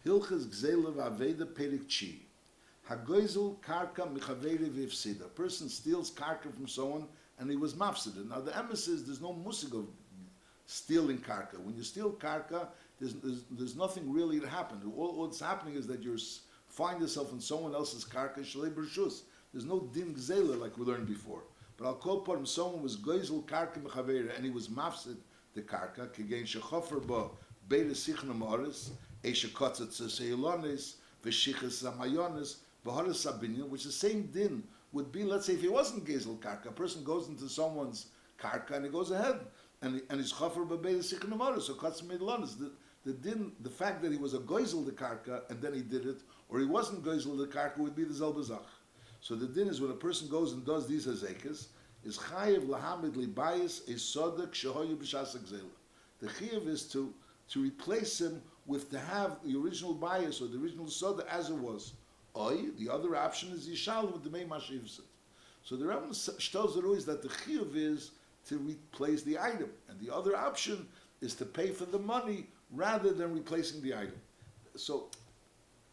Hilchas Gzeilah V'Aveidah Perik Chi. Hagoizel karka michaveri v'ifsida. A person steals karka from someone and he was mafsida. Now the emes is there's no musig of stealing karka. When you steal karka, there's nothing really that happened. All what's happening is that you find yourself in someone else's karka shalei b'rshus. There's no din gzela like we learned before. But I'll call upon him, someone was goizel karka mechaveri and he was mafsid the karka kegain shechofer ba beire sichna ma'aris eshe kotzatz seilonis v'shichas zamayonis v'haris sabinyan, which the same din would be, let's say, if he wasn't gezel karka, a person goes into someone's karka and he goes ahead and he's chofer ba beire sichna ma'aris or kotzatz meilonis. The din, the fact that he was a goizel the karka and then he did it, or he wasn't goizel the karka, would be the zelbazach. So the din is when a person goes and does these hazekas, is chayiv lahamid libayis a sodak shehoyu b'shas gzela. The chayiv is to replace him with to have the original bias or the original soda as it was. Oy, the other option is yishal with the mei mashivsit. So the Rambam tells the is that the chayiv is to replace the item, and the other option is to pay for the money rather than replacing the item. So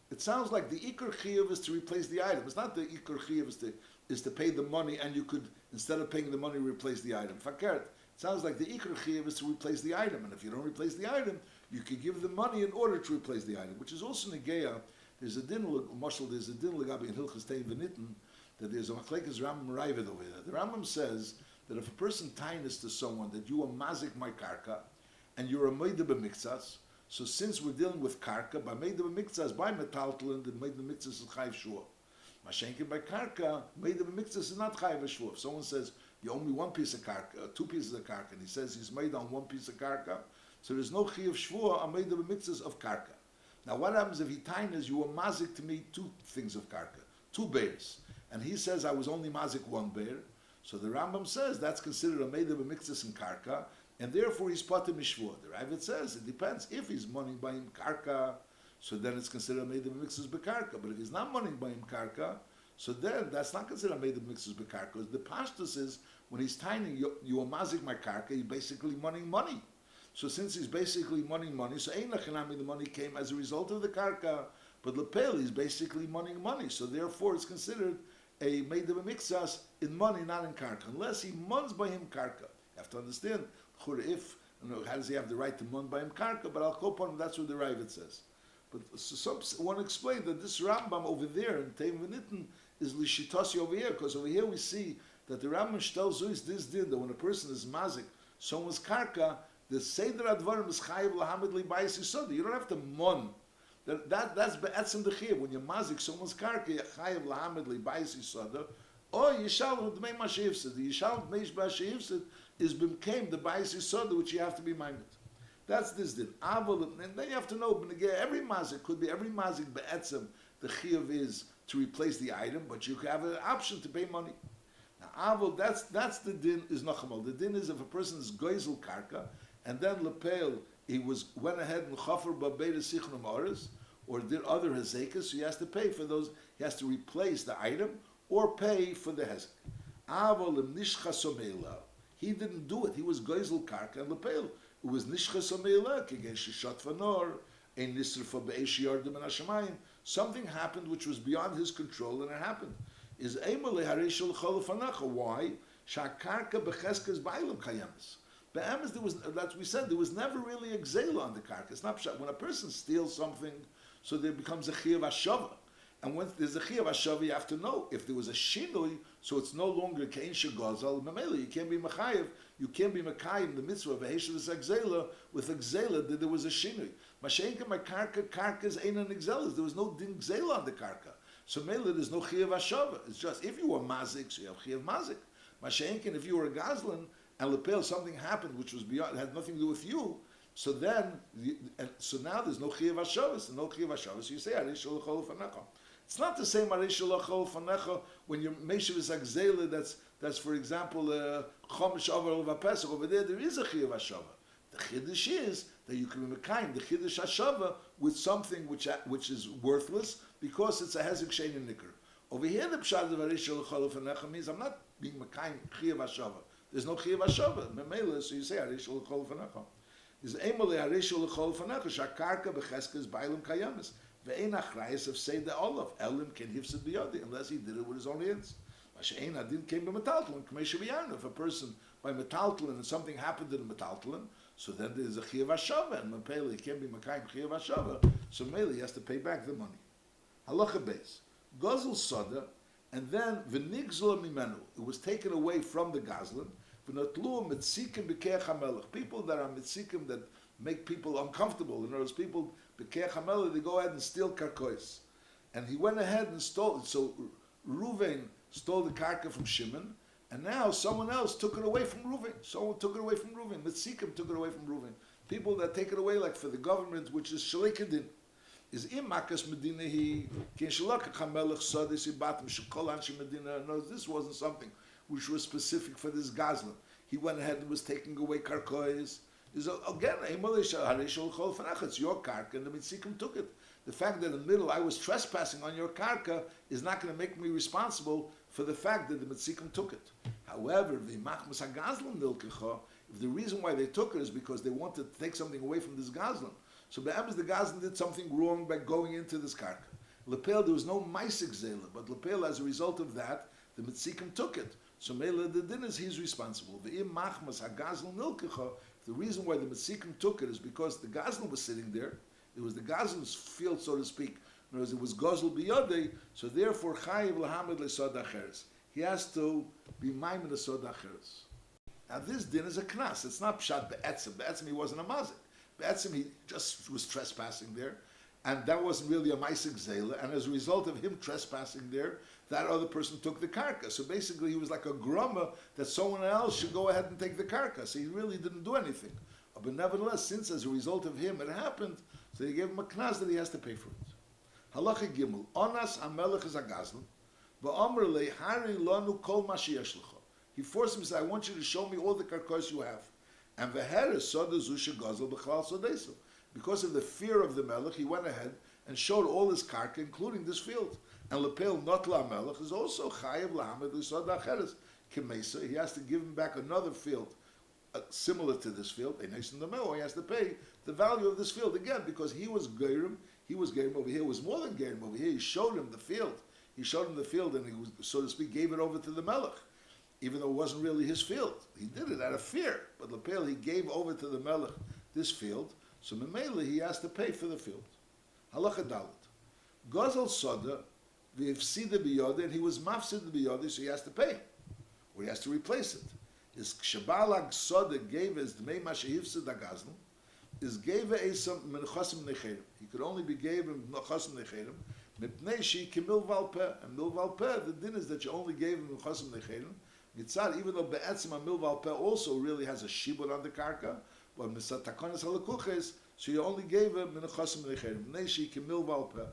it sounds like the ikar chiyuv is to replace the item. It's not the ikar chiyuv is to pay the money, and you could, instead of paying the money, replace the item. Fakert. It sounds like the ikar chiyuv is to replace the item, and if you don't replace the item, you could give the money in order to replace the item, which is also negeya. There's a din legabi in Hilchas Tein V'Nitten that there's a machlekes Rambam Raivid over there. The Rambam says that if a person tainis to someone that you are mazik my karka and you're a meida b'miktzas, so since we're dealing with karka, by meida b'miktzas, by metaltalin, the meida b'miktzas is chayiv shua. Mashenkin by karka, meida b'miktzas is not chayiv shua. If someone says you owe me one piece of karka, two pieces of karka, and he says he's made on one piece of karka, so there's no chayiv shua on meida b'miktzas of karka. Now what happens if he tainas, you were mazik to me two things of karka, two bears, and he says I was only mazik one bear, so the Rambam says that's considered a meida b'miktzas in karka, and therefore he's pater mishvua. The Ravid says it depends. If he's money by him karka, so then it's considered a meida b'miktzas b'karka. But if he's not money by him karka, so then that's not considered a meida b'miktzas b'karka. The pashtus is when he's tiny, you are mazik my karka, you're basically money. So since he's basically money, so ein lachanami, the money came as a result of the karka, but lepel is basically money. So therefore it's considered a meida b'miktzas in money, not in karka, unless he muns by him karka. You have to understand. If how does he have the right to mun by him karka? But I'll go upon him. That's what the Ravid says. But so some want to explain that this Rambam over there in Teim V'Nitten is lishitasi over here, because over here we see that the Rambam tells us this did that when a person is mazik someone's karka, the seder advarim is chayiv lahamid libayis yisod. You don't have to mun. That's be'etzim the chayiv. When you're mazik someone's karka, you're chayiv lahamid libayis yisod. Or yishal with the mei mashivsid. The yishal meish b'ashivsid is became the bayis yisod, which you have to be minded. That's this din. And then you have to know, every mazik could be every mazik be'etzim. The chiyuv is to replace the item, but you have an option to pay money. Now, avol, that's the din is nachamal. The din is if a person is goizel karka, and then lepel he went ahead and chafer ba'beida sichnu ma'aris, or did other hazekas, so he has to pay for those. He has to replace the item or pay for the hezek. Avol nishcha somela. He didn't do it. He was goizel karka and lepel. It was nishcha somela kegen shishat fanor ein nisrfa be'esh yardim and hashemayim. Something happened which was beyond his control, and it happened. Is emale harishal cholofanacha? Why? Shakarka becheskas bailam kayamis. Be'emes, there was, as we said, there was never really a gzela on the karka. It's not when a person steals something, so there becomes a chiyuv hashava. And when there's a chiyuv hashava, you have to know if there was a shinui, so it's no longer kein shegazal memela. You can't be mechayev. You can't be mekayim the mitzvah of heshavas gzela with a gzela that there was a shinui. Mashenka my karkas ain't an gzela. There was no din gzela on the karka. So mela there's no chiyuv hashava. It's just if you were mazik, so you have chiyuv mazik. Mashenka if you were a gazlan and lepel something happened which was beyond, had nothing to do with you. So then, so now there's no chiyuv hashavas, no chiyuv hashavas. So you say arishal l'chol fanecha. It's not the same arishal l'chol fanecha when you're meishav is agzela. That's for example chomish avar of Pesach. Over there is a chiyuv hashava. The chiddush is that you can be mekayim the chiddush hashava with something which is worthless because it's a hezek shein and nikr. Over here the pshat of arishal l'chol fanecha means I'm not being mekayim chiyuv hashava. There's no chiyuv hashava. Memela, so you say arishal l'chol fanecha. Is emole harishu l'chol fanecha shakarka b'cheskes b'aylim kayamis ve'ein achrayis of say the olav elim can hifsid biyodi unless he did it with his own hands. Mashein adin came by metaltalin k'meisha b'yarnu. If a person by metaltalin and something happened in metaltalin, so then there is a chiyuv hashava and mepele he can't be makayim chiyuv hashava. So mele he has to pay back the money. Halacha beis gozel soda and then v'nigzla mimenu it was taken away from the gazlan. People that are mitzikim that make people uncomfortable. In other words, people bekeach hamelech they go ahead and steal karkois, and he went ahead and stole it. So Reuven stole the karka from Shimon, and now someone else took it away from Reuven. Someone took it away from Reuven. Mitzikim took it away from Reuven. People that take it away, like for the government, which is shalikadin, is imakas medina he ken shalakach hamelech sadis ibatim shekol anshi medina. No, this wasn't something which was specific for this gazlan. He went ahead and was taking away karkois. Again, it's your karka, and the mitzikim took it. The fact that in the middle I was trespassing on your karka is not going to make me responsible for the fact that the mitzikim took it. However, if the reason why they took it is because they wanted to take something away from this gazlan, so perhaps the gazlan did something wrong by going into this karka. Lepel, there was no maisik zela, but lepel, as a result of that, the mitzikim took it. So Mela the din is he's responsible. The reason why the Mitzikim took it is because the Gazlan was sitting there. It was the Gazlan's field, so to speak. In other words, it was Gozel biyodei. So therefore, Chayiv lahamed le'sod acheres. He has to be maimed le'sod acheres. Now this din is a knas. It's not pshat be'etzim. Be'etzim he wasn't a mazik. Be'etzim he just was trespassing there. And that wasn't really a maisik zela. And as a result of him trespassing there, that other person took the karka. So basically he was like a grumma that someone else should go ahead and take the karka. So he really didn't do anything. But nevertheless, since as a result of him it happened, so he gave him a knas that he has to pay for it. Halacha gimel. Onas hamelech is a gazlan. Va'omer le hari lanu kol ma sheyesh lecha. He forced him to say, I want you to show me all the karkos you have. And v'heres soda zu shegazel b'chlal sodesu. Because of the fear of the melech, he went ahead and showed all his karka, including this field. And lepel not la melech is also chayev lahamed l'sod acheres k'meisa. He has to give him back another field similar to this field. He has to pay the value of this field again because he was geirim. He was geirim over here. It was more than geirim over here. He showed him the field. He showed him the field, and he was, so to speak, gave it over to the melech, even though it wasn't really his field. He did it out of fear. But lepel he gave over to the melech this field. So memela he has to pay for the field. Halacha dalet. Gozel soda v'ifsida biyode, and he was mafsid biyode, so he has to pay, or he has to replace it. Is kshabalag soda gave as dmei ma shehifsid agazlan, is gave esam menchosim necherim. He could only be gave him menchosim necherim mipnei she kimil valpeh, and mil valpeh. The din is that you only gave him menchosim necherim. Mitzad, even though be'etzim a mil valpeh also really has a shibud on the karka. But misatakonis halakuches, so you only gave him menchosim necherim. Mipnei she kimil valpeh.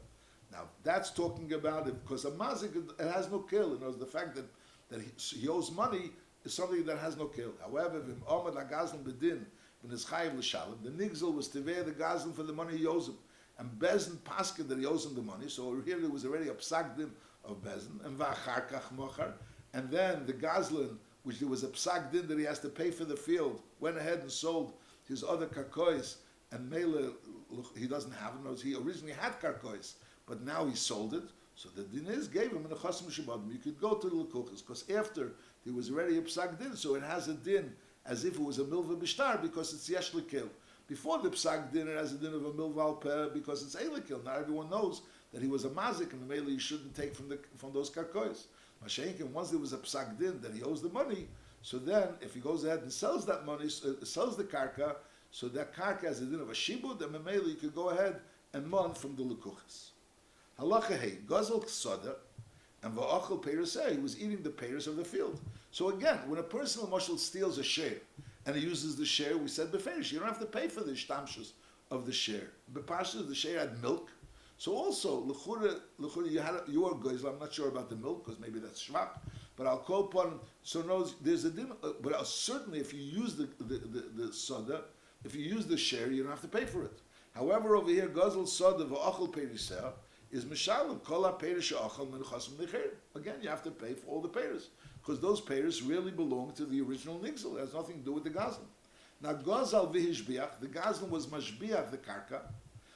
Now that's talking about it because a mazik it has no kill. You know, the fact that he owes money is something that has no kill. However, v'im omad lagazlan bedin v'nis chayiv l'shalom, the nigzel was to veer the gazlan for the money he owes him, and Bezin paskin that he owes him the money. So here there was already a psak din of Bezin and v'acharkach mochar, and then the gazlan, which there was a psak din that he has to pay for the field, went ahead and sold his other karkois, and mele he doesn't have them. He originally had karkois, but now he sold it. So the din is gave him in a chosim shabadim. You could go to the lekuchas because after there was already a psak din, so it has a din as if it was a milva bishtar because it's yesh lekil. Before the psak din, it has a din of a milva al peh because it's elikil. Now everyone knows that he was a mazik and maybe you shouldn't take from those karkois. Mashenkin, once there was a psak din that he owes the money, so then if he goes ahead and sells that money, sells the karka, so that karka has a din of a shibud, and maybe you could go ahead and mon from the lekuchas. Halacha hey, gazel k'soda, and va'achol peiraseh, he was eating the peiros of the field. So again, when a person mashal steals a share, and he uses the share, we said beferish, you don't have to pay for the shtamshus of the share. Bepashas, the share had milk. So also, l'chura, you are gzeilah, I'm not sure about the milk, because maybe that's shvach, but I'll call upon, so knows, there's a din, but certainly if you use the soda, if you use the share, you don't have to pay for it. However, over here, gazel soda va'achol peiraseh, is mishalim kol ha-peiros she'achal min chasim necher. Again, you have to pay for all the peiros because those peiros really belong to the original nigzel. It has nothing to do with the gazlan. Now, Gzeilah V'Aveidah, the Gazlan was mashbiach the karka.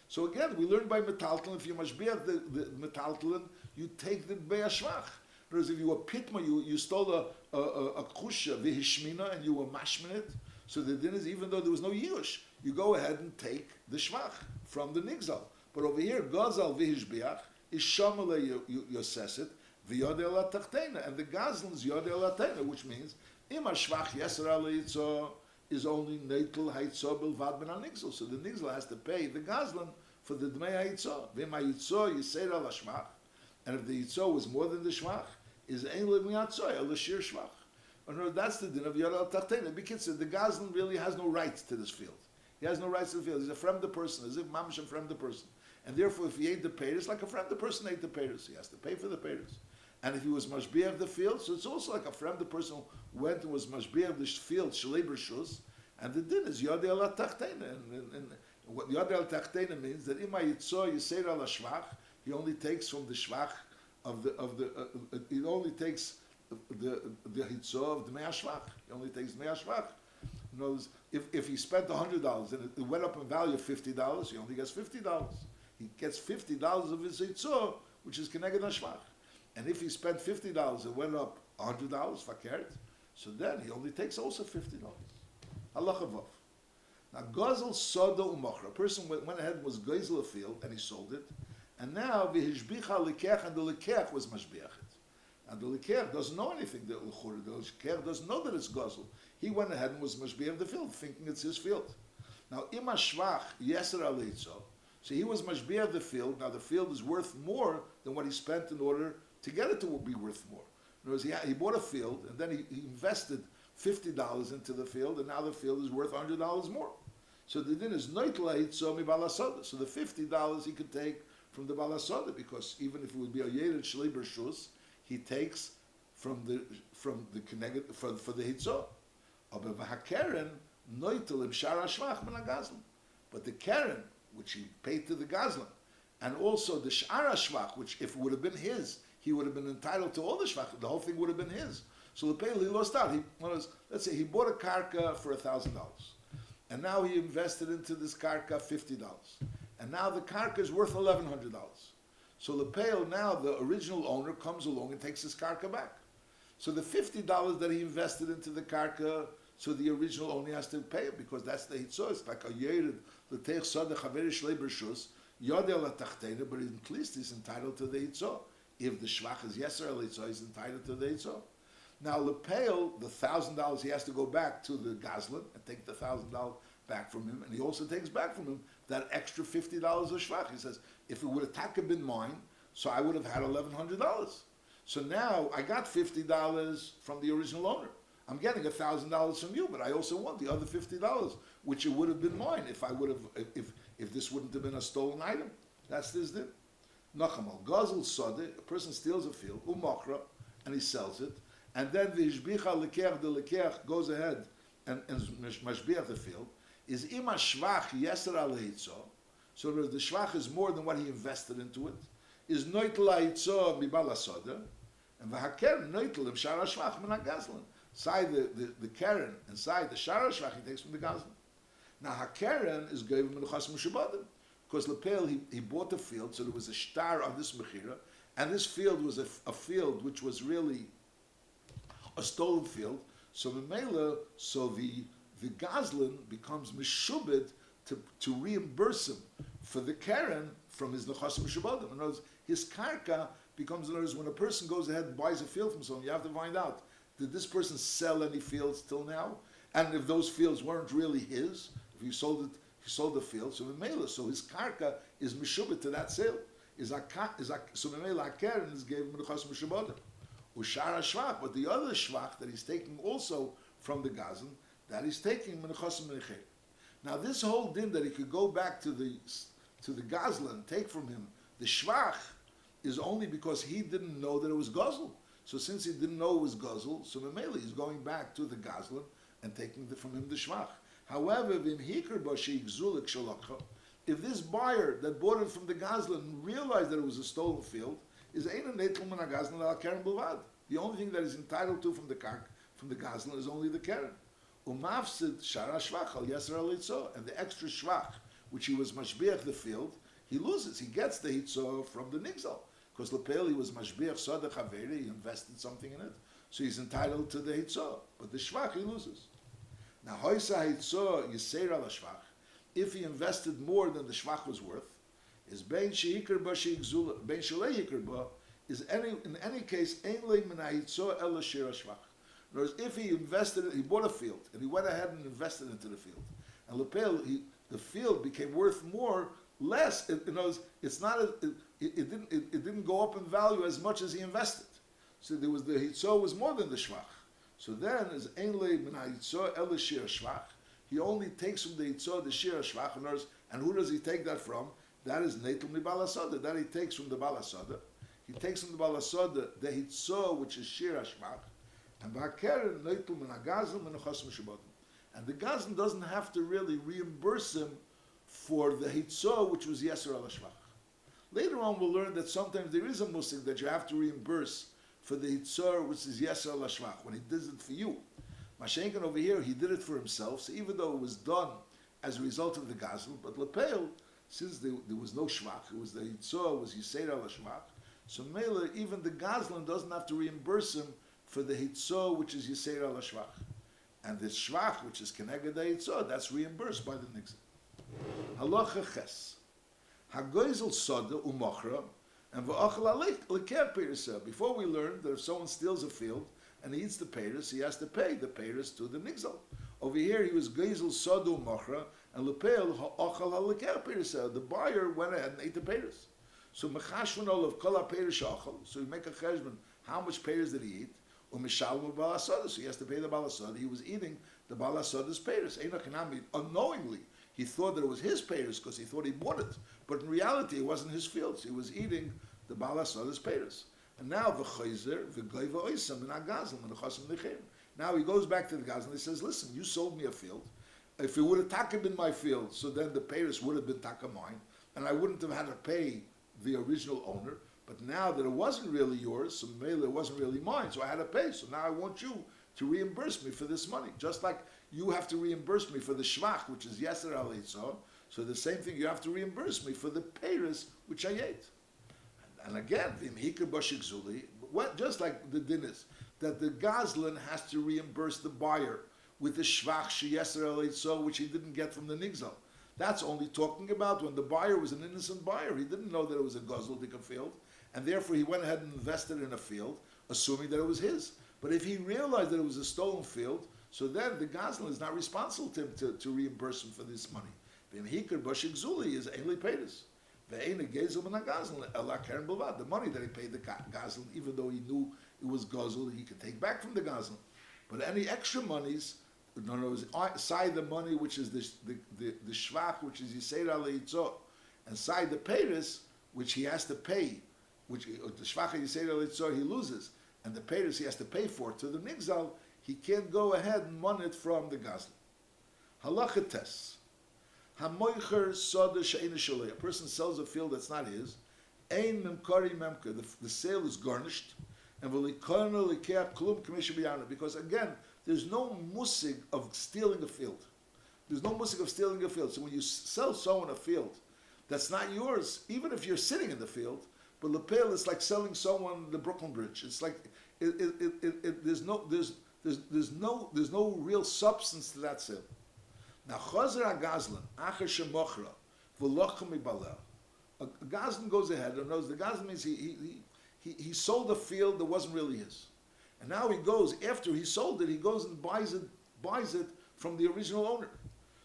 So again, we learned by metaltalin, if you mashbiach the metaltalin, you take the be'ashvach. Whereas if you were pitma, you stole a kusha v'hishmina and you were mashmin it. So the din is, even though there was no yush, you go ahead and take the shvach from the nigzal. But over here, Gzeilah V'Aveidah is shamale yoseset v'yodeh la tachtena, and the Gazlan is yodeh la tachtena, which means ima shvach yeser ala is only neitel haitzah bilvad ben nigzal. So the nigzal has to pay the Gazlan for the dmei haitzah. V'im haitzah yiser ala shvach, and if the yitzah was more than the shvach, is ein lemiyatzah ala shir shvach. No, that's the din of yodeh la tachtena. Because the Gazlan really has no rights to this field. He has no rights to the field. He's a fremde person, as if mamash a fremde person. And therefore, if he ate the payers, like a fremde person ate the payers, he has to pay for the payers. And if he was mashbiach the field, so it's also like a fremde person who went and was mashbiach the field, shalei b'rshus, and the din is yodeh la tachtena. And what yodeh la tachtena means that ima yitzor yiseir ala shvach, he only takes from the shvach he only takes the hitzor of the mei shvach. He only takes mei shvach. Knows if he spent $100 and it went up in value of $50, he only gets $50. He gets $50 of his hitzor, which is keneged hashvach. And if he spent $50 and went up $100 fakert, so then he only takes also $50. Halacha vav. Now Gzeilah soda u'machra. A person went ahead and was Gzeilah a field and he sold it, and now v'hishbicha lekech, and the lekech was mashbiach it. And the lekech doesn't know anything. The lekech doesn't know that it's Gzeilah. He went ahead and was mashbiach the field, thinking it's his field. Now ima shvach yeser al hitzah. So he was mashbiach the field. Now the field is worth more than what he spent in order to get it to be worth more. In other words, he bought a field and then he invested $50 into the field, and now the field is worth $100 more. So the din is noitla hitzah mi balasoda. So the $50 he could take from the balasoda, because even if it would be a yered shlei b'rshus, he takes from the keneged for the hitzah. But the keren, which he paid to the Gazlan, and also the shara shvach, which if it would have been his, he would have been entitled to all the shvach. The whole thing would have been his. So the payel, he lost out. Let's say he bought a karka for $1,000, and now he invested into this karka $50, and now the karka is worth $1,100. So the payel, now the original owner comes along and takes his karka back. So the $50 that he invested into the karka, so the original owner has to pay it, because that's the hitzah. It's like a yered l'teich sada chaveri shlei b'rshus yodeh la tachtena, but at least he's entitled to the hitzah. If the shvach is yeser al hitzah, he's entitled to the hitzah. Now lepel, the $1,000 he has to go back to the Gazlan and take the $1,000 back from him, and he also takes back from him that extra $50 of shvach. He says, if it would have been mine, so I would have had $1,100. So now I got $50 from the original owner. I'm getting $1,000 from you, but I also want the other $50, which it would have been mine if I would have, if this wouldn't have been a stolen item. That's this din. Nachamal Gzeilah soda, a person steals a field, u'machra, and he sells it, and then the lekech goes ahead and mashbiach the field. Is ima shvach yeser al hitzah, so the shvach is more than what he invested into it. Is noitel hitzah mibala soda, and v'haker noitel im shara shvach min ha'gazlan. Side the keren, and side the shara shvach he takes from the Gazlan. Now hakeren is given menuchas mushabadim, because lepel he bought a field, so there was a shtar on this mechira, and this field was a field which was really a stolen field. So Memela, so the Gazlan becomes mishubed to reimburse him for the keren from his nechas mushabadim. In other words, his karka becomes, in other words, when a person goes ahead and buys a field from someone, you have to find out, did this person sell any fields till now? And if those fields weren't really his, if he sold the field, so Memela, so his karka is mishubed to that sale. So Memela keren is given nechas mushabadim. Ushara shvach, but the other shvach that he's taking also from the Gazlan, that he's taking menachos menachir. Now this whole din that he could go back to the Gazlan and take from him the shvach is only because he didn't know that it was Gzeilah. So since he didn't know it was Gzeilah, so Memela he's going back to the Gazlan and taking from him the shvach. However, if this buyer that bought it from the Gazlan realized that it was a stolen field, is the only thing that is entitled to from the Gazlan is only the keren. Umafsid shara shvach al yeser al hitzo, and the extra shvach, which he was mashbiach the field, he loses. He gets the hitzo from the nigzal. Because Lepel, he was mashbiach sada chaveri, he invested something in it, so he's entitled to the hitzo. But the shvach he loses. Now, hoisa hitzo yiseir al shvach, if he invested more than the shvach was worth, is bein sheikar ba sheigzula, bein shalei yikar ba, is in any case, ein le min hitzo el shir shvach. In other words, if he invested, he bought a field, and he went ahead and invested into the field, and Lepel, the field became worth less. In other words, it's not it didn't go up in value as much as he invested. So there was the hitzo was more than the shvach. So then is ein le min hitzo el shir shvach. He only takes from the hitzo the shir shvach. And who does he take that from? That is netel mi balasoda. That he takes from the balasoda. He takes from the balasoda the hitzo, which is shir shvach. And ba'keren netel min hagazl min chosm shabotim. And the gazlan doesn't have to really reimburse him for the hitzo, which was yeser al shvach. Later on, we'll learn that sometimes there is a musik that you have to reimburse for the hitzo, which is yeser al shvach, when he does it for you. Mashenkin over here, he did it for himself, so even though it was done as a result of the gazlan, but lepel, since there was no shvach, it was the hitzo, was yeser al shvach, so mele, even the gazlan doesn't have to reimburse him for the hitzo, which is yeser al shvach. And the shvach, which is keneged the hitzo, that's reimbursed by the nigzal. Halacha ches. Hagoizel soda umochra and v'achal aleker peirisa. Before we learned that if someone steals a field and he eats the peiris, he has to pay the peiris to the nigzal. Over here, he was goizel soda umochra and lepel ha'achal aleker peirisa. The buyer went ahead and ate the peiris. So mechashvanol of kol ha'peiris achal. So you make a cheshbon. How much peiris did he eat? Umishalmu balasoda. So he has to pay the balasoda. He was eating the balasoda's peiris. Unknowingly. He thought that it was his peiris because he thought he bought it. But in reality, it wasn't his fields. He was eating the balasoda's peiris. And now, now he goes back to the gazlan and he says, listen, you sold me a field. If it would have taka been my field, so then the peiris would have been taka mine, and I wouldn't have had to pay the original owner. But now that it wasn't really yours, so maybe it wasn't really mine, so I had to pay. So now I want you to reimburse me for this money. Just like you have to reimburse me for the shvach, which is yeser al hitzo. So the same thing, you have to reimburse me for the peiris which I ate. And again, just like the din is, that the gazlan has to reimburse the buyer with the shvach sheyeser al hitzo, which he didn't get from the nigzal. That's only talking about when the buyer was an innocent buyer. He didn't know that it was a gazlan field, and therefore he went ahead and invested in a field, assuming that it was his. But if he realized that it was a stolen field, so then the gazlan is not responsible to him to reimburse him for this money. The money that he paid the gazlan, even though he knew it was gazlan, he could take back from the gazlan. But any extra monies, in other words, side the money which is the shvach, which is yiseir al hitzo, and side the peiris, which he has to pay, which the shvach yiseir al hitzo he loses, and the peiris he has to pay for to the nigzal, he can't go ahead and mon it from the gazlan. Halacha tes. Hamoicher soda she'ena shalei. A person sells a field that's not his. Ein memkari memker. The sale is garnished. And v'likona likeach klum k'misha b'yana. Because again, there's no musig of stealing a field. There's no musig of stealing a field. So when you sell someone a field that's not yours, even if you're sitting in the field, but lepel is like selling someone the Brooklyn Bridge. It's like there's no real substance to that sale. Now, chazer agazlan acher shemochra v'locha mibalel. A gazlan goes ahead and knows the gazlan means he sold a field that wasn't really his, and now he goes after he sold it. He goes and buys it from the original owner.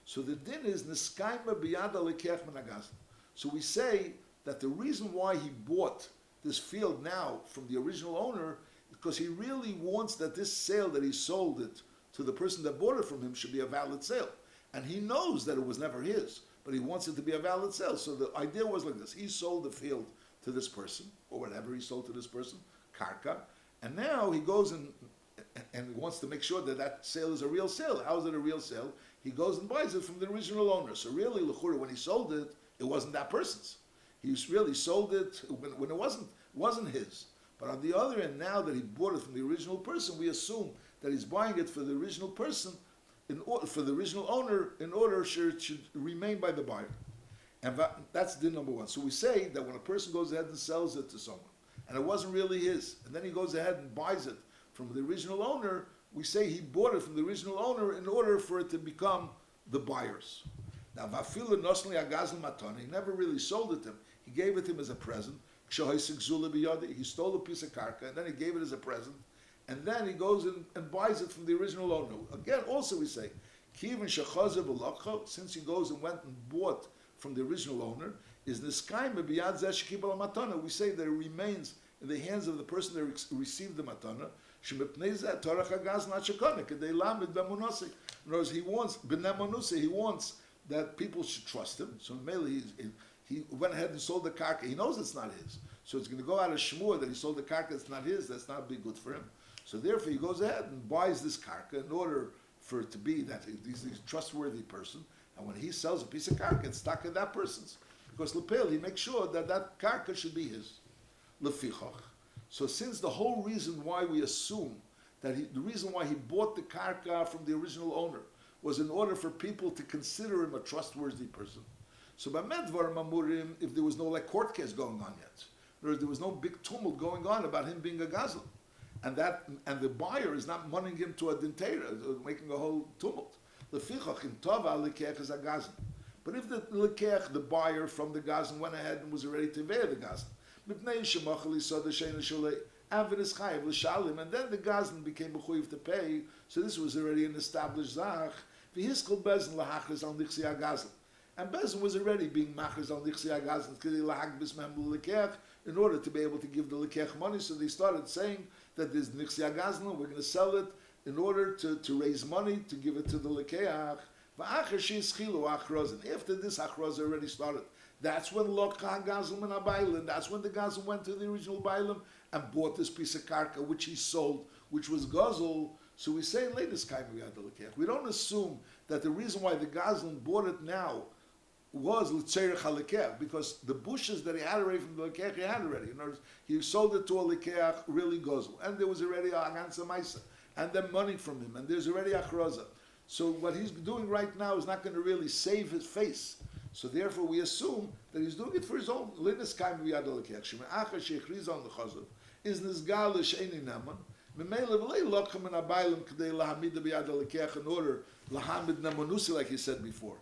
So the din is niskaima biyada lekech min agazlan. So we say that the reason why he bought this field now from the original owner is because he really wants that this sale that he sold it to the person that bought it from him should be a valid sale. And he knows that it was never his, but he wants it to be a valid sale. So the idea was like this. He sold the field to this person, or whatever he sold to this person, karka, and now he goes and wants to make sure that that sale is a real sale. How is it a real sale? He goes and buys it from the original owner. So really, l'chura, when he sold it, it wasn't that person's. He really sold it when it wasn't his. But on the other end, now that he bought it from the original person, we assume that he's buying it for the original person, in order for the original owner, in order it should remain by the buyer. And that's din number one. So we say that when a person goes ahead and sells it to someone, and it wasn't really his, and then he goes ahead and buys it from the original owner, we say he bought it from the original owner in order for it to become the buyer's. Now, Vafila Nosli Agazl Matana, he never really sold it to him. He gave it to him as a present. He stole a piece of karka, and then he gave it as a present. And then he goes and buys it from the original owner. Again, also we say, since he goes and went and bought from the original owner, is niskaim b'yad zeh shekibel matana. We say that it remains in the hands of the person that received the matana. Shemipnei zeh torach hagaz not shekana kedei lamed b'munasi. In other words, he wants that people should trust him. So mainly he went ahead and sold the karka. He knows it's not his, so it's going to go out of shmur that he sold the karka. It's not his. That's not be good for him. So therefore, he goes ahead and buys this karka in order for it to be that he's a trustworthy person. And when he sells a piece of karka, it's stuck in that person's. Because lepel, he makes sure that that karka should be his. Lefichach. So since the whole reason why we assume that the reason why he bought the karka from the original owner was in order for people to consider him a trustworthy person. So by medvar mamurim, if there was no court case going on yet, in other words, there was no big tumult going on about him being a gazlan. And the buyer is not moneying him to a dintera, making a whole tumult. But if the lekech, the buyer from the gazan, went ahead and was ready to veer the gazan, and then the gazan became mechuyev to pay, so this was already an established zach. And Bezin was already being machers on Nichsi Agazan in order to be able to give the lekech money. So they started saying that there's Nichsi Agazan, we're going to sell it in order to raise money to give it to the lekech. After this achroz already started, that's when Lokha Gazlan and Abaylim, that's when the Gazlan went to the original Bailim and bought this piece of karka which he sold, which was Gazel. So we say latest kaim we had the lekech. We don't assume that the reason why the Gazlan bought it now was l'tzerich halekech, because the bushes that he had already from the lekech he had already. In other words, he sold it to a lekech really Gazel, and there was already a ganza maisa, and then money from him, and there's already a achroza. So what he's doing right now is not going to really save his face. So therefore, we assume that he's doing it for his own. Linas kaim v'yad lekech. Sheme'achar sheichriz on the chazov is nizgal l'sheini neman. Memele v'lei lokam and abaylim k'dei lahamida v'yad lekech in order lahamid nemanusi, like he said before.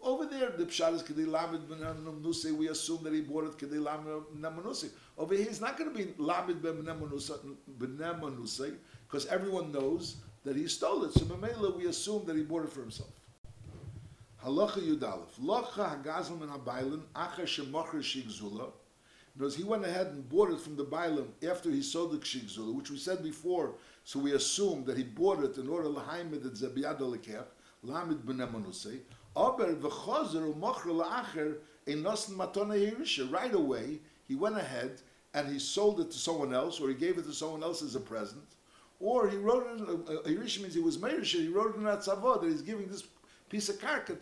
Over there, the pshat is k'dei lahamid nemanusi. We assume that he bought it k'dei lahamid nemanusi. Over here, it's not going to be lahamid nemanusi because everyone knows that he stole it. So memele, we assume that he bought it for himself. Halacha Yudalef. Locha hagazlim and habaylim acher shemocher shigzula. Because he went ahead and bought it from the bailim after he sold the shigzula, which we said before. So we assume that he bought it in order lahaymed et zebiyad lekech lahamid b'nemanusei. Aber v'chozer u'mocher la'acher ein nosen matona hirisha. Right away, he went ahead and he sold it to someone else, or he gave it to someone else as a present, or he wrote it. Hirisha means he was meirisha. He wrote it in that tzavah that he's giving this piece of karka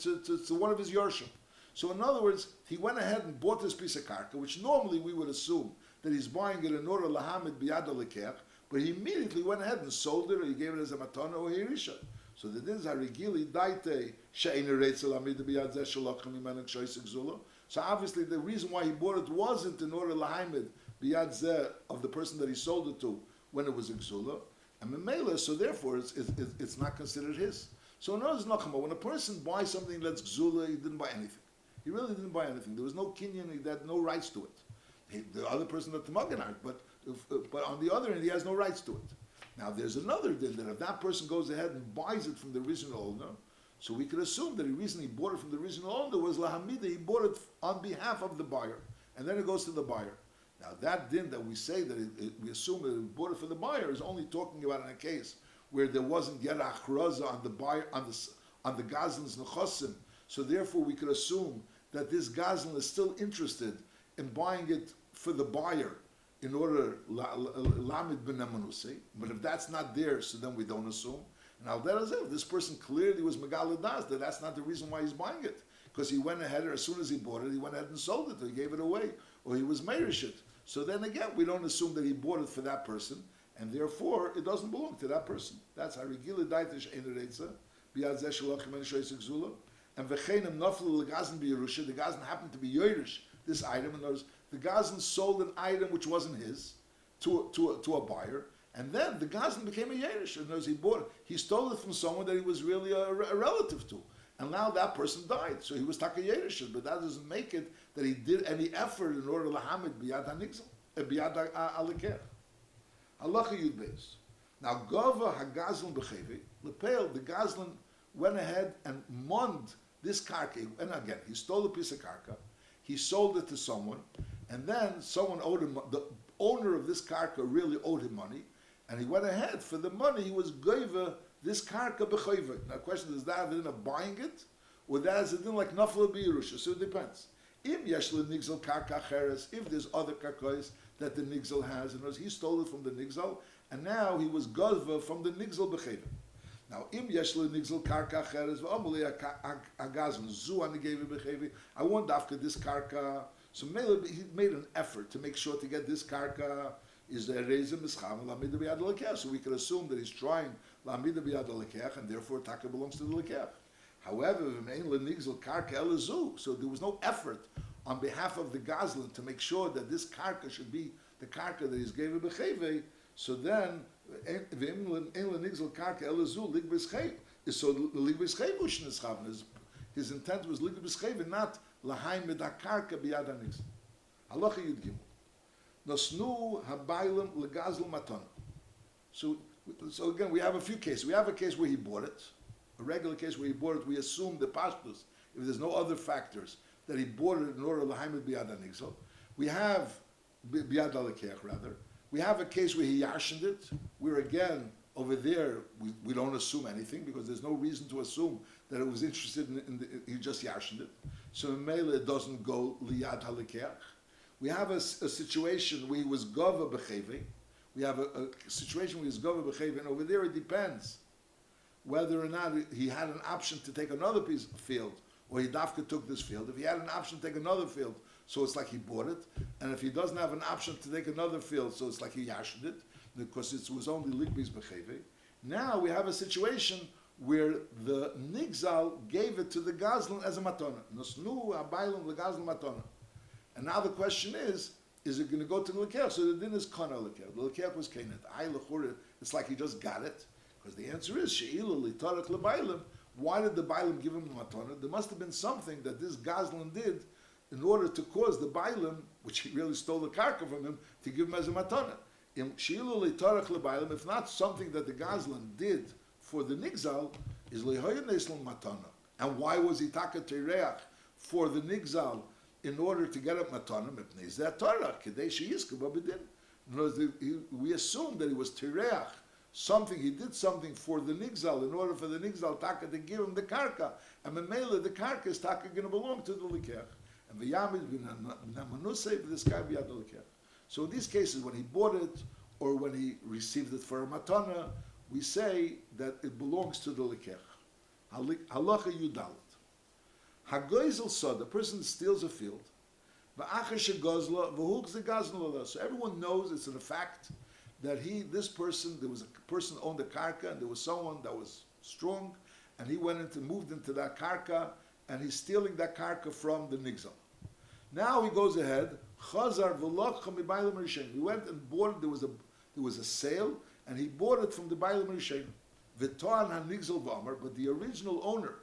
to one of his yorshim. So in other words, he went ahead and bought this piece of karka, which normally we would assume that he's buying it in order lahamid biyad lekech, but he immediately went ahead and sold it, or he gave it as a matana or hirisha. So the din is harigili daite she'ein eretzel amid biyad zeh shalachim imanek shoysik zula. So obviously the reason why he bought it wasn't in order lahamid biyad zeh of the person that he sold it to when it was exula, and memela. So therefore it's not considered his. So in other words, when a person buys something that's gzula, he didn't buy anything. He really didn't buy anything. There was no kinyan, he had no rights to it. The other person had the maganart, but on the other end, he has no rights to it. Now there's another din that if that person goes ahead and buys it from the original owner, so we could assume that the reason he bought it from the original owner was lahamida, he bought it on behalf of the buyer, and then it goes to the buyer. Now that din that we say that we assume that he bought it for the buyer is only talking about in a case where there wasn't yet achraza on the buyer on the gazlan's nechosim. So therefore, we could assume that this gazlan is still interested in buying it for the buyer in order lamid b'nemanusei. But if that's not there, so then we don't assume. And al derech zeh, this person clearly was megaladas that that's not the reason why he's buying it, because he went ahead, or as soon as he bought it, he went ahead and sold it, or he gave it away, or he was meirish it. So then again, we don't assume that he bought it for that person, and therefore it doesn't belong to that person. That's harigila daitish ein eretza biyad zeh shalachim and shoyis gzula, and v'cheinem naflu legazan b'Yerusha. The gazan happened to be yoirish this item, and the gazan sold an item which wasn't his to a buyer, and then the gazan became a yeirish. And as he stole it from someone that he was really a relative to, and now that person died, so he was taka yeirish. But that doesn't make it that he did any effort in order to lahamid biyad hanigzel, biyad alikeh. Halacha yud beis. Now gova hagazlan b'chevi lepel. The gazlan went ahead and mond this karka, and again he stole a piece of karka, he sold it to someone, and then someone owed him. The owner of this karka really owed him money, and he went ahead for the money. He was gova this karka b'chayva. Now, the question is that in of buying it, or that is it in like nafla b'Yerusha? So it depends. Im yesh nigzal karka cheres. If there's other karkos that the nigzal has, and he stole it from the nigzal, and now he was gova from the nigzal b'chayva. Now, im yesh nigzal karka cheres v'amuli agazon zu anigeva b'chayva. I want after this karka. So he made an effort to make sure to get this karka. Is there reason mischam lamida biyad lekech? So we could assume that he's trying lamida biyad lekech, and therefore taka belongs to the lekech. However, so there was no effort on behalf of the gazlan to make sure that this karka should be the karka that he's gave b'cheve. So then, his intent was lig b'scheve, not lahaim medakarka biyad hanigzal. Halacha yud gimel. Nosnu habaylim legazl matana. So again, we have a few cases. We have a case where he bought it, a regular case where he bought it. We assume the pashtus, if there's no other factors, that he bought it in order lahaim biyad hanigzal. We have biyad alekech rather. We have a case where he yashened it, where again, over there, we don't assume anything because there's no reason to assume that it was interested he just yashened it. So in Mela it doesn't go liyad halekech. We have a situation where he was gova b'cheve. We have a situation where he was gova b'cheve, and over there it depends whether or not he had an option to take another piece of field, or he dafka took this field. If he had an option to take another field, so it's like he bought it. And if he doesn't have an option to take another field, so it's like he yashed it, because it was only ligbis b'cheve. Now we have a situation where the nigzal gave it to the gazlan as a matona. Nosnu abaylam legazlan matona. And now the question is it going to go to the lekech? So the din is kana lekech. The lekech was kenet. It's like he just got it. Because the answer is, she'ilu litarak lebaylim. Why did the baylim give him a matana? There must have been something that this gazlan did in order to cause the baylim, which he really stole the karka from him, to give him as a matana. She'ilu litarak lebaylim, if not something that the gazlan did for the nigzal, is lehoyen neslan matana. And why was he taka tereach for the nigzal? In order to get up matana, mipnei zeh Torah, kedei sheyiska b'bedin. We assume that he was tireach, something, he did something for the nigzal, in order for the nigzal taka to give him the karka, and memela the karka is taka going to belong to the lekech. And v'yamid v'namanusei for this guy b'yad lekech. So in these cases, when he bought it, or when he received it for a matana, we say that it belongs to the lekech. Halacha yudal. Hagoizel saw the person steals a field. So everyone knows it's a fact that there was a person owned the karka, and there was someone that was strong, and he moved into that karka, and he's stealing that karka from the nigzal. Now he goes ahead. He went and bought it. There was a sale, and he bought it from the Bailam Rishayim. But the original owner,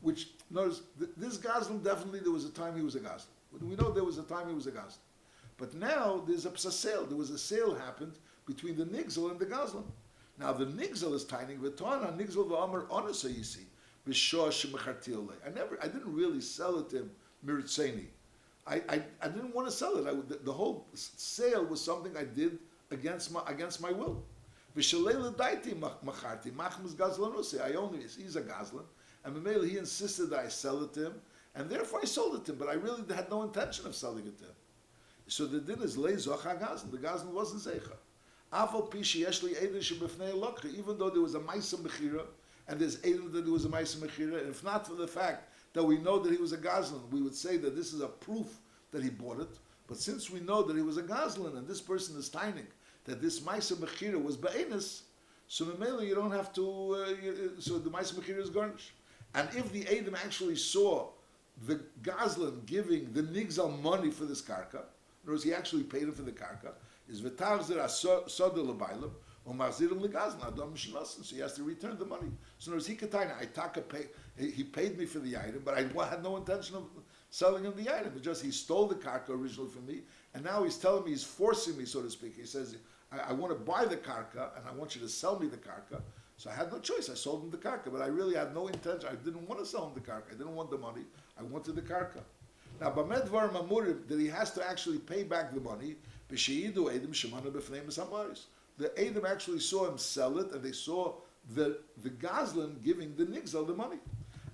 which knows this gazlan, definitely there was a time he was a gazlan. We know there was a time he was a gazlan. But now there's a sale. There was a sale happened between the nigzal and the gazlan. Now the nigzal is tiny. V'toana nigzal v'amar onasayisi b'shah shemachartil. I didn't really sell it to him miritzeni. I didn't want to sell it. The whole sale was something I did against my will. V'shalei l'daiti macharti machmas gazlanusei. He's a gazlan. And Mamela, he insisted that I sell it to him, and therefore I sold it to him, but I really had no intention of selling it to him. So the din is leizoch hagazlan. The gazlan wasn't zeicha. Afal pishi yeshli eden shebefnei lokri. Even though there was a ma'isa mechira, and there's eden that there was a ma'isa mechira, and if not for the fact that we know that he was a gazlan, we would say that this is a proof that he bought it. But since we know that he was a gazlan, and this person is taining that this ma'isa mechira was ba'enis, So Mamela, you don't have to. So the Ma'aser Mechira is garnished. And if the Edom actually saw the Gazlan giving the Nigzal money for this karka, in other words, he actually paid him for the karka, is V'tachzer Soda L'Bailam, or Marzirim L'Gazlan, Adam Mishnasan, so he has to return the money. So in other words, he he paid me for the item, but I had no intention of selling him the item. It's just he stole the karka originally from me, and now he's telling me, he's forcing me, so to speak. He says, I want to buy the karka, and I want you to sell me the karka. So I had no choice. I sold him the karka, but I really had no intention. I didn't want to sell him the karka. I didn't want the money. I wanted the karka. Now, Bamedvar Mamurim, that he has to actually pay back the money, B'sheidu Edom Shemana B'fnei Misamaris. The Edom actually saw him sell it, and they saw the Gazlan giving the Nigzal the money.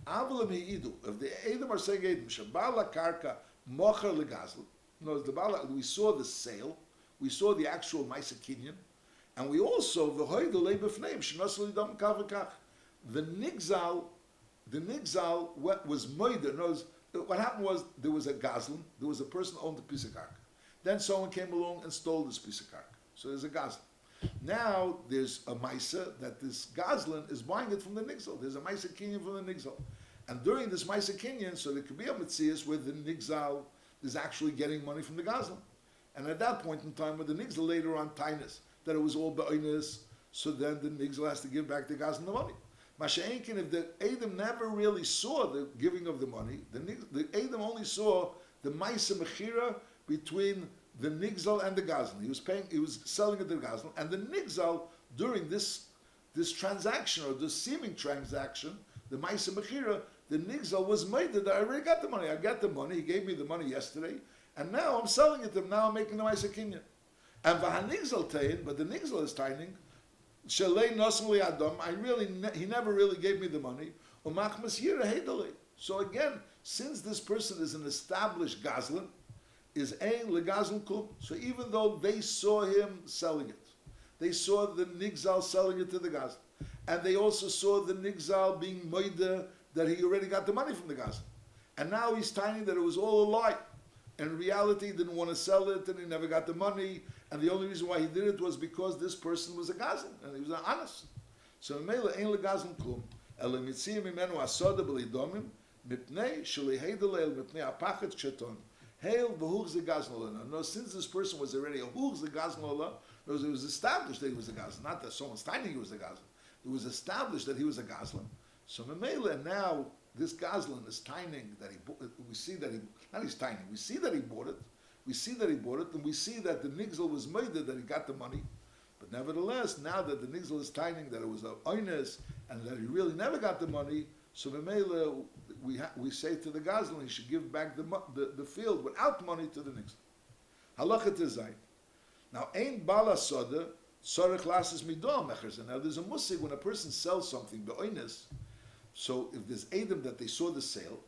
Avalim Heidu. If the Edom are saying Edom Shabala Karka Mocher LeGazlan, no, the Bala, we saw the sale, we saw the actual Maisa Kinyan, and we also the Nigzal what was murder. What happened was there was a Gazlan, there was a person who owned a piece of karka. Then someone came along and stole this piece of karka. So there's a Gazlan. Now there's a Maisa that this Gazlan is buying it from the Nigzal. There's a Maisa Kinyan from the Nigzal. And during this Maisa Kinyan, so there could be a Metzias where the Nigzal is actually getting money from the Gazlan. And at that point in time, with the Nigzal later on Tainus, that it was all be'oinus, so then the Nigzal has to give back the Gazlan the money. Masha'enkin, if the Edom never really saw the giving of the money, the Edom only saw the Maisa Mechira between the Nigzal and the Gazlan. He was selling it to the Gazlan, and the Nigzal, during this transaction, or this seeming transaction, the Maisa Mechira, the Nigzal was made that I already got the money. I got the money, he gave me the money yesterday, and now I'm selling it to him, now I'm making the Maisa Kinyan. And v'hanigzal tayin, but the nigzal is taining. Shalei nosem li'adam. He never really gave me the money. Umachmas yira heidalei. So again, since this person is an established gazlan, is ein legazlan kum. So even though they saw him selling it, they saw the nigzal selling it to the gazlan, and they also saw the nigzal being moida that he already got the money from the gazlan, and now he's taining that it was all a lie. In reality, he didn't want to sell it, and he never got the money. And the only reason why he did it was because this person was a gazlan, and he was honest. So Mela ein legazlan klum, ela mitziyim imenu asoda b'lidomim, mipnei sheliheidele el mipnei apachet cheton. Hail v'huch ze gazlan. No, since this person was already a huch ze gazlan, it was established that he was a gazlan. Not that someone's tiny he was a gazlan. It was established that he was a gazlan. So Mela now this gazlan is tining that we see that he's tining. We see that he bought it. We see that he bought it, and we see that the nigzal was made that he got the money. But nevertheless, now that the nigzal is tining that it was a oines and that he really never got the money, so Memela, we say to the gazlan he should give back the field without money to the nigzal. Halacha tezayin. Now, ein bala soda sorech lasis midah mechers. Now, there's a musig when a person sells something the oines. So if there's Edom that they saw the sale,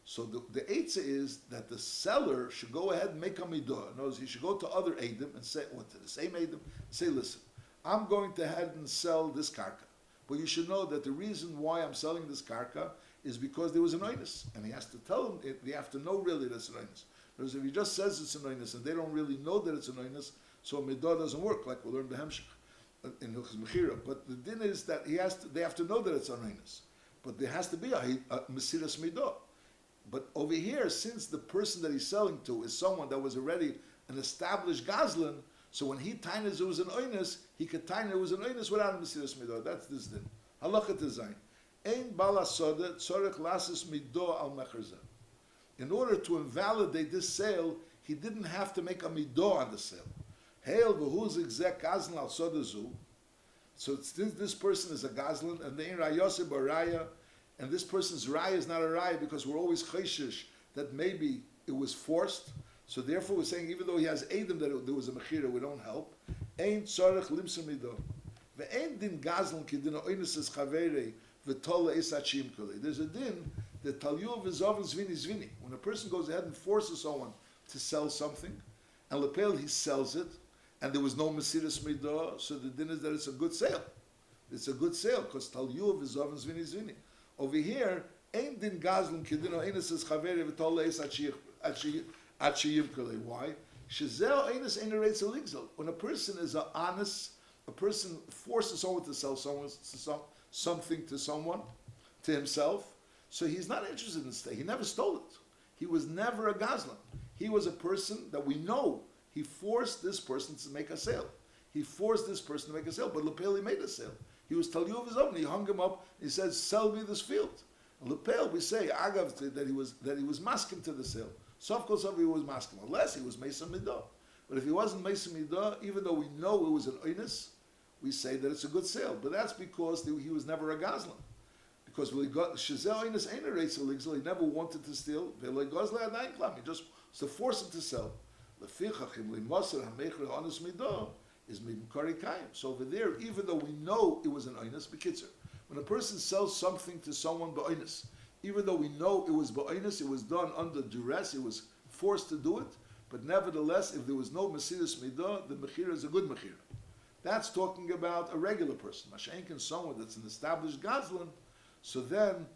so the Eitzah is that the seller should go ahead and make a midah. In other words, he should go to other Edom and say, to the same Edom, say, listen, I'm going to head and sell this karka. But you should know that the reason why I'm selling this karka is because there was an oinus. And he has to tell them, they have to know really that it's an oinus. In other words, if he just says it's an oinus and they don't really know that it's an oinus, so a midah doesn't work, like we'll learn the Hemshech in Hilchos Mechira. But the din is that they have to know that it's an oinus. But there has to be a mesiras midah. But over here, since the person that he's selling to is someone that was already an established gazlan, so when he tainas it was an oinus, he could taina it was an oinus without a mesiras midah. That's this din. Halacha tezayin. Ein bala soda tzorech lasis midah al mechazah. In order to invalidate this sale, he didn't have to make a midah on the sale. Hail v'hu zigzek gazlan al soda zu. So since this person is a gazlan, and the in rayose baraya, and this person's raya is not a raya because we're always chayshish that maybe it was forced. So therefore we're saying even though he has Edom that there was a mechira, we don't help. Ein tzarech limsa midah. Ve'ein din gazlan ki din oinus es chaverei v'tola es achim kule. There's a din that talyu v'zovin zvini zvini. When a person goes ahead and forces someone to sell something, and lepel he sells it, and there was no mesiras midah, so the din is that it's a good sale. It's a good sale because talyu v'zovin zvini zvini. Over here, ein din gazlan kedino eines es chaveri v'tol eis achiyim kule. Why? Shezeo eines ein eretz eligzal. When a person is an honest, a person forces someone to sell something to someone, to himself, so he's not interested in staying. He never stole it. He was never a gazlan. He was a person that we know he forced this person to make a sale. He forced this person to make a sale, but Lepel, he made a sale. He was Taliu of his own. He hung him up. He says, "Sell me this field." Lepel, we say Agav that he was masking to the sale. So of course, he was masking, unless he was Mesa Midah. But if he wasn't Mesa Midah, even though we know it was an oinus, we say that it's a good sale. But that's because he was never a gazlan. Because when he got Shazel oinus ain't a reitzel ligzel, he never wanted to steal. He just was to force him to sell. Is mimkari kayim. So over there, even though we know it was an oinus, bekitzer, when a person sells something to someone ba'oinus, even though we know it was ba'oinus, it was done under duress, it was forced to do it, but nevertheless, if there was no mesiras midah, the mechira is a good mechira. That's talking about a regular person. Mashenkin, someone that's an established gazlan, so then,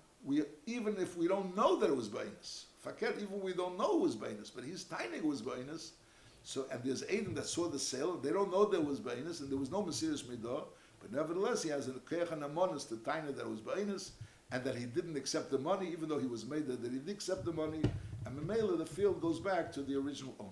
even if we don't know that it was ba'oinus, faket, even we don't know it was ba'oinus, but his tainig was ba'oinus. So, and there's Aiden that saw the sale, they don't know there was Ba'inus, and there was no Mesiris Midah, but nevertheless he has a Keach and Amonis to Taina that was Ba'inus, and that he didn't accept the money, even though he was made that he did accept the money, and Memela, the field goes back to the original owner.